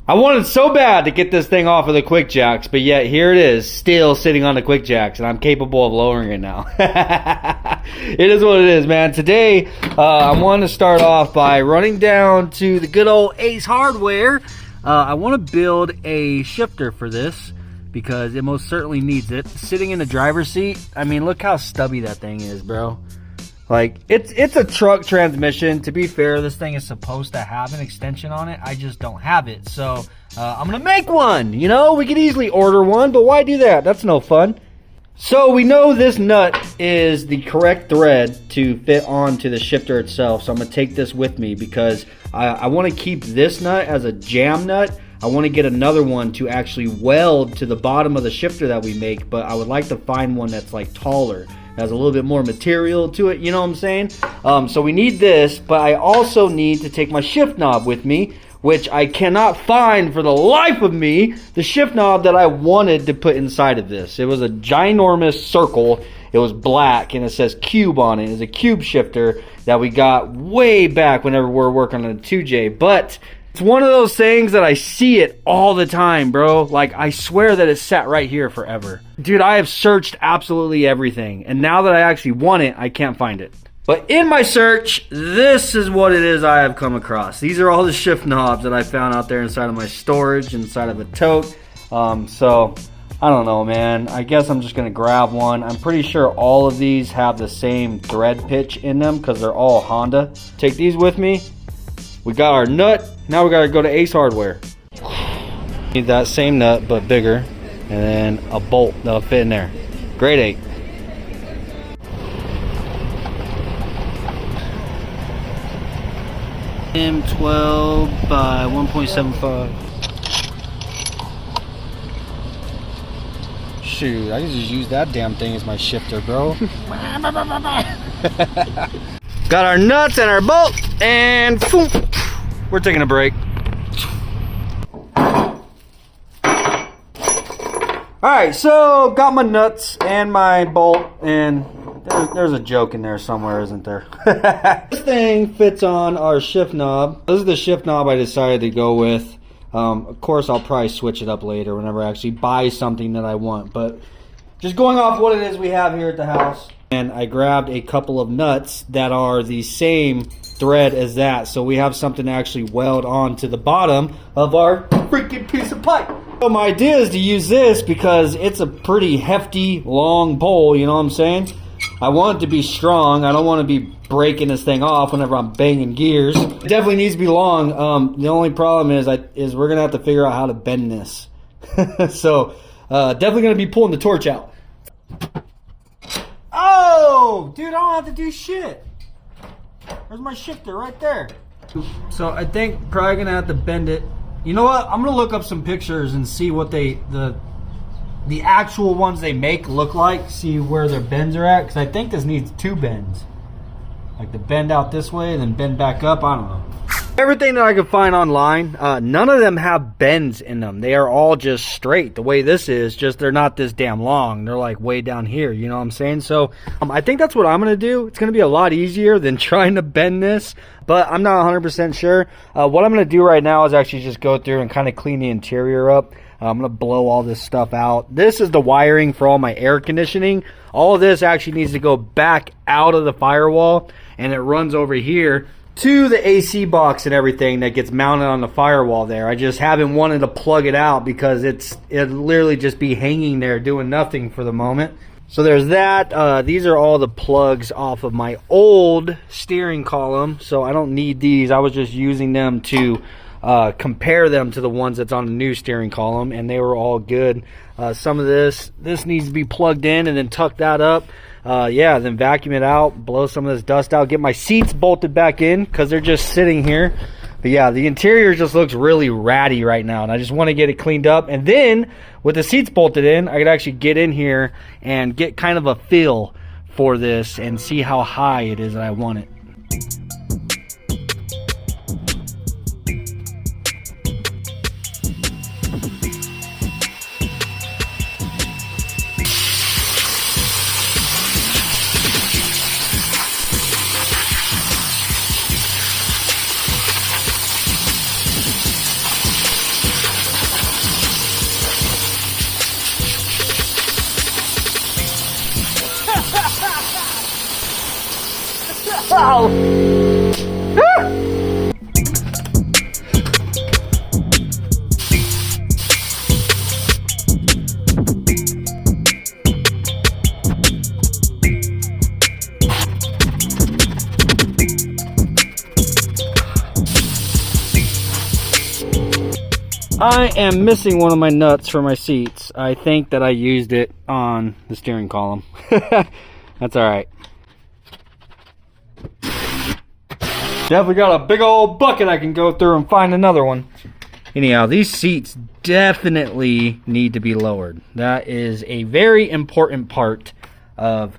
I wanted so bad to get this thing off of the quick jacks, but yet here it is, still sitting on the quick jacks, and I'm capable of lowering it now. It is what it is, man. Today, I want to start off by running down to the good old Ace Hardware. I want to build a shifter for this because it most certainly needs it. Sitting in the driver's seat, I mean, look how stubby that thing is, bro. Like, it's a truck transmission. To be fair, this thing is supposed to have an extension on it. I just don't have it. So, I'm going to make one. You know, we could easily order one, but why do that? That's no fun. So, we know this nut is the correct thread to fit onto the shifter itself. So, I'm going to take this with me because I want to keep this nut as a jam nut. I want to get another one to actually weld to the bottom of the shifter that we make, but I would like to find one that's like taller. Has a little bit more material to it, you know what I'm saying? So we need this, but I also need to take my shift knob with me, which I cannot find for the life of me, the shift knob that I wanted to put inside of this. It was a ginormous circle. It was black and it says cube on it. It's a cube shifter that we got way back whenever we were working on the 2J, but it's one of those things that I see it all the time, bro. Like, I swear that it sat right here forever. Dude, I have searched absolutely everything, and now that I actually want it, I can't find it. But in my search, this is what it is I have come across. These are all the shift knobs that I found out there inside of my storage, inside of a tote. So, I don't know, man. I guess I'm just going to grab one. I'm pretty sure all of these have the same thread pitch in them because they're all Honda. Take these with me. We got our nut. Now we gotta go to Ace Hardware. Need that same nut, but bigger. And then a bolt that'll fit in there. Grade 8. M12 by 1.75. Shoot, I can just use that damn thing as my shifter, bro. Got our nuts and our bolt, and boom, we're taking a break. Alright, so got my nuts and my bolt, and there's a joke in there somewhere, isn't there? This thing fits on our shift knob. This is the shift knob I decided to go with. Of course, I'll probably switch it up later whenever I actually buy something that I want, but just going off what it is we have here at the house. And I grabbed a couple of nuts that are the same thread as that. So we have something to actually weld on to the bottom of our freaking piece of pipe. So my idea is to use this because it's a pretty hefty, long pole, you know what I'm saying? I want it to be strong. I don't want to be breaking this thing off whenever I'm banging gears. It definitely needs to be long. The only problem is we're going to have to figure out how to bend this. So definitely going to be pulling the torch out. Oh, dude, I don't have to do shit. There's my shifter right there. So I think probably gonna have to bend it. You know what? I'm gonna look up some pictures and see what the actual ones they make look like. See where their bends are at, because I think this needs 2 bends. Like the bend out this way and then bend back up. I don't know. Everything that I could find online, none of them have bends in them. They are all just straight. The way this is, just they're not this damn long. They're like way down here, you know what I'm saying? So I think that's what I'm going to do. It's going to be a lot easier than trying to bend this, but I'm not 100% sure. What I'm going to do right now is actually just go through and kind of clean the interior up. I'm going to blow all this stuff out. This is the wiring for all my air conditioning. All of this actually needs to go back out of the firewall, and it runs over here to the AC box and everything that gets mounted on the firewall there. I just haven't wanted to plug it out because it'd literally just be hanging there doing nothing for the moment. So there's that. These are all the plugs off of my old steering column, so I don't need these. I was just using them to compare them to the ones that's on the new steering column, and they were all good. Some of this needs to be plugged in and then tuck that up. Yeah, then vacuum it out, blow some of this dust out, get my seats bolted back in because they're just sitting here. But yeah, the interior just looks really ratty right now, and I just want to get it cleaned up. And then with the seats bolted in, I could actually get in here and get kind of a feel for this and see how high it is that I want it. I am missing one of my nuts for my seats. I think that I used it on the steering column. That's alright. Definitely got a big old bucket I can go through and find another one. Anyhow, these seats definitely need to be lowered. That is a very important part of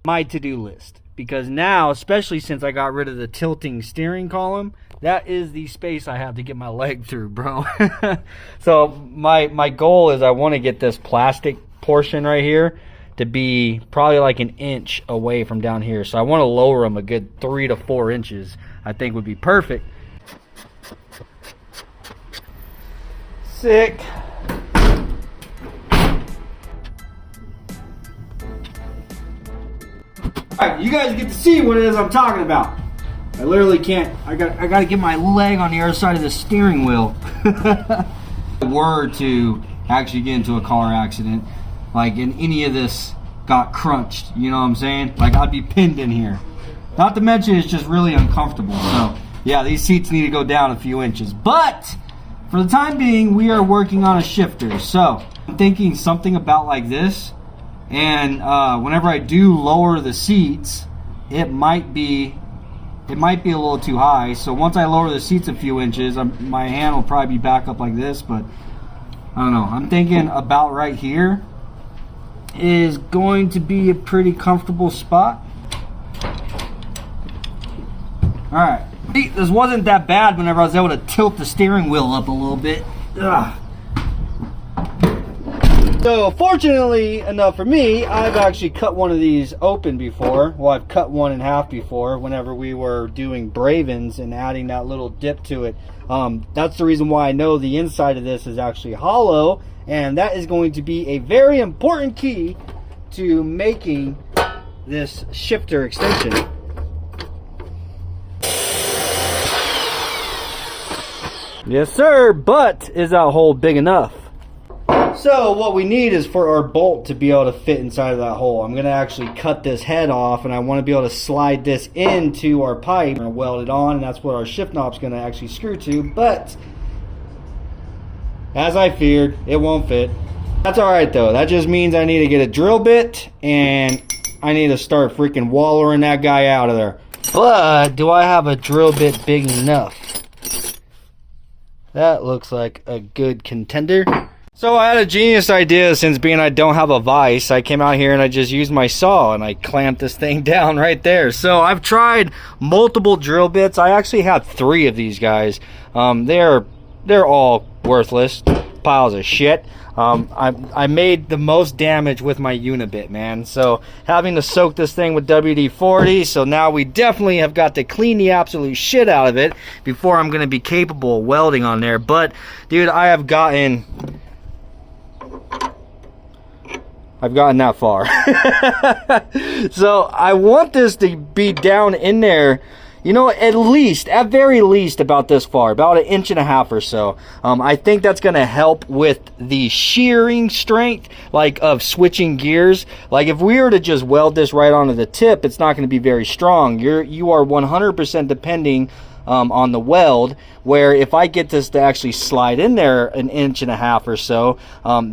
my to-do list. Because now, especially since I got rid of the tilting steering column, that is the space I have to get my leg through, bro. So my goal is I want to get this plastic portion right here to be probably like an inch away from down here. So I want to lower them a good 3 to 4 inches. I think would be perfect. Sick. Alright, you guys get to see what it is I'm talking about. I literally can't. I got to get my leg on the other side of the steering wheel. If I were to actually get into a car accident, like, and any of this got crunched, you know what I'm saying? Like, I'd be pinned in here. Not to mention it's just really uncomfortable. So yeah, these seats need to go down a few inches. But for the time being, we are working on a shifter. So I'm thinking something about like this. And whenever I do lower the seats, it might be a little too high. So once I lower the seats a few inches, my hand will probably be back up like this. But I don't know. I'm thinking about right here is going to be a pretty comfortable spot. All right. See, this wasn't that bad whenever I was able to tilt the steering wheel up a little bit. Ugh. So fortunately enough for me, I've actually cut one of these open before. Well, I've cut one in half before whenever we were doing Bravens and adding that little dip to it. That's the reason why I know the inside of this is actually hollow, and that is going to be a very important key to making this shifter extension. Yes sir, but is that hole big enough? So what we need is for our bolt to be able to fit inside of that hole. I'm going to actually cut this head off, and I want to be able to slide this into our pipe and weld it on, and that's what our shift knob's going to actually screw to. But as I feared, it won't fit. That's alright though. That just means I need to get a drill bit and I need to start freaking wallering that guy out of there. But do I have a drill bit big enough? That looks like a good contender. So I had a genius idea. Since being I don't have a vise, I came out here and I just used my saw and I clamped this thing down right there. So I've tried multiple drill bits. I actually have 3 of these guys. They're all worthless piles of shit. I made the most damage with my Unibit, man. So having to soak this thing with WD-40, so now we definitely have got to clean the absolute shit out of it before I'm going to be capable of welding on there. But dude, I've gotten that far. So I want this to be down in there, you know, at very least about this far, about 1.5 inches or so. I think that's going to help with the shearing strength, like of switching gears. Like if we were to just weld this right onto the tip, it's not going to be very strong. You are 100% depending on the weld, where if I get this to actually slide in there 1.5 inches or so,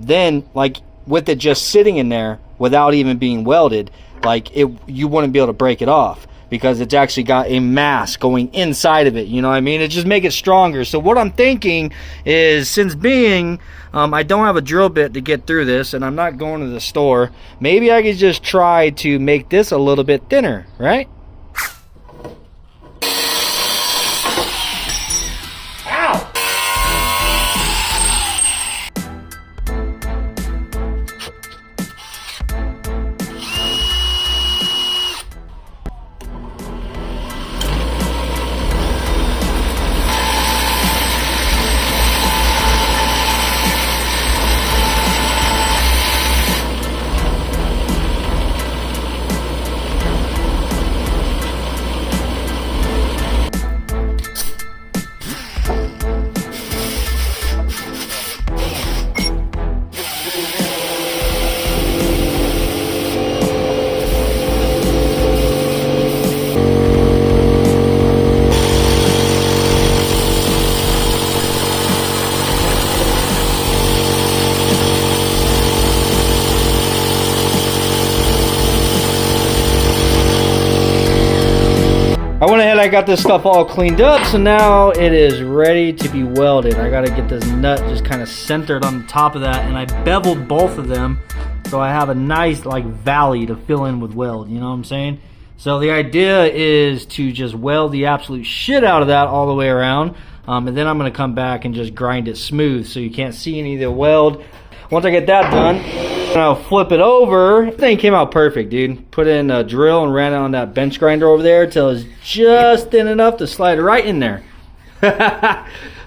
then like with it just sitting in there without even being welded, like you wouldn't be able to break it off because it's actually got a mass going inside of it, you know what I mean? It just make it stronger. So what I'm thinking is, since being I don't have a drill bit to get through this and I'm not going to the store, maybe I could just try to make this a little bit thinner, right? I got this stuff all cleaned up, so now it is ready to be welded. I gotta get this nut just kind of centered on the top of that, and I beveled both of them so I have a nice like valley to fill in with weld, you know what I'm saying? So the idea is to just weld the absolute shit out of that all the way around, and then I'm gonna come back and just grind it smooth so you can't see any of the weld. Once I get that done, I'll flip it over. The thing came out perfect, dude. Put in a drill and ran it on that bench grinder over there till it's just thin enough to slide right in there.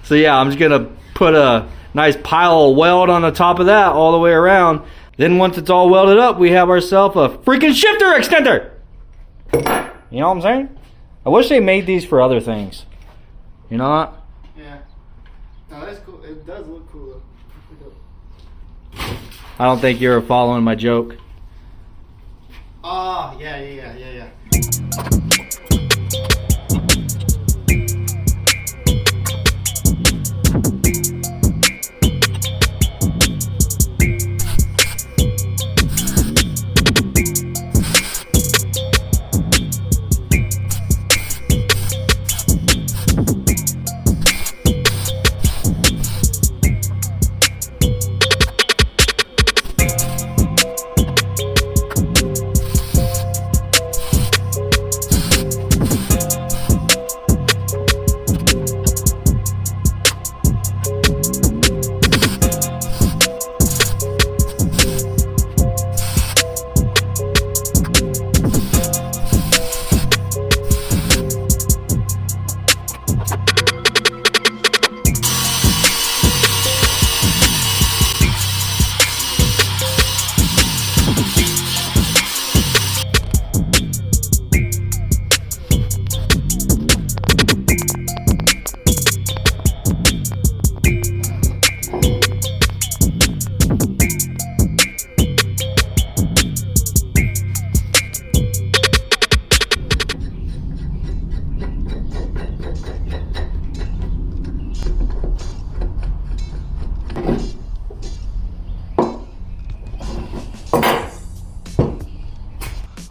So yeah, I'm just gonna put a nice pile of weld on the top of that all the way around. Then once it's all welded up, we have ourselves a freaking shifter extender. You know what I'm saying? I wish they made these for other things. You know what? Yeah. No, that's cool. It does look cool though. I don't think you're following my joke. Oh, yeah.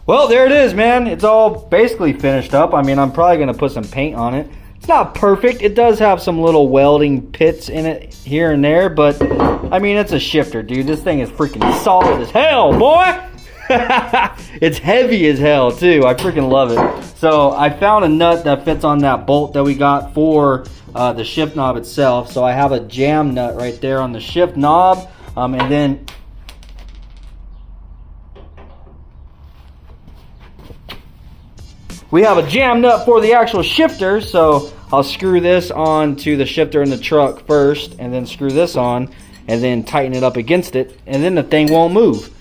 Well, there it is, man. It's all basically finished up. I mean, I'm probably going to put some paint on it. It's not perfect. It does have some little welding pits in it here and there, but I mean, it's a shifter, dude. This thing is freaking solid as hell, boy. It's heavy as hell, too. I freaking love it. So I found a nut that fits on that bolt that we got for the shift knob itself. So I have a jam nut right there on the shift knob, and then we have a jam nut for the actual shifter, so I'll screw this on to the shifter in the truck first, and then screw this on, and then tighten it up against it, and then the thing won't move.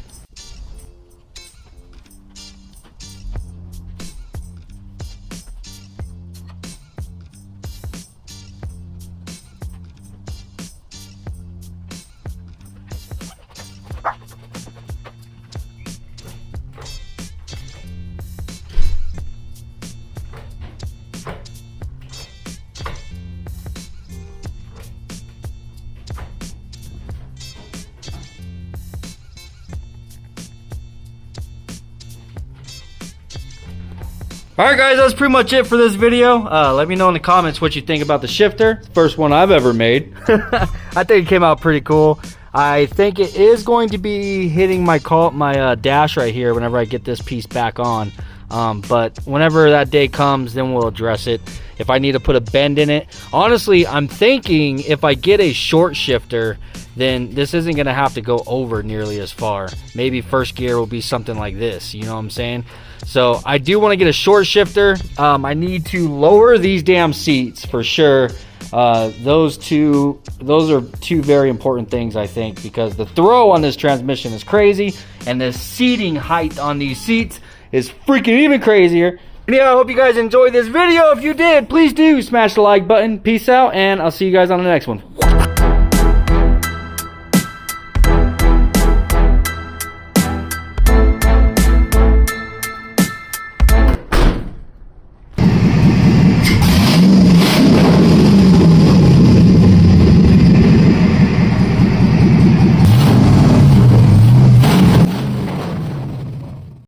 Alright guys, that's pretty much it for this video. Let me know in the comments what you think about the shifter. First one I've ever made. I think it came out pretty cool. I think it is going to be hitting my dash right here whenever I get this piece back on. But whenever that day comes, then we'll address it. If I need to put a bend in it. Honestly, I'm thinking if I get a short shifter, then this isn't going to have to go over nearly as far. Maybe first gear will be something like this, you know what I'm saying? So I do want to get a short shifter. I need to lower these damn seats for sure. Those are two very important things, I think, because the throw on this transmission is crazy, and the seating height on these seats is freaking even crazier. And yeah, I hope you guys enjoyed this video. If you did, please do smash the like button. Peace out, and I'll see you guys on the next one.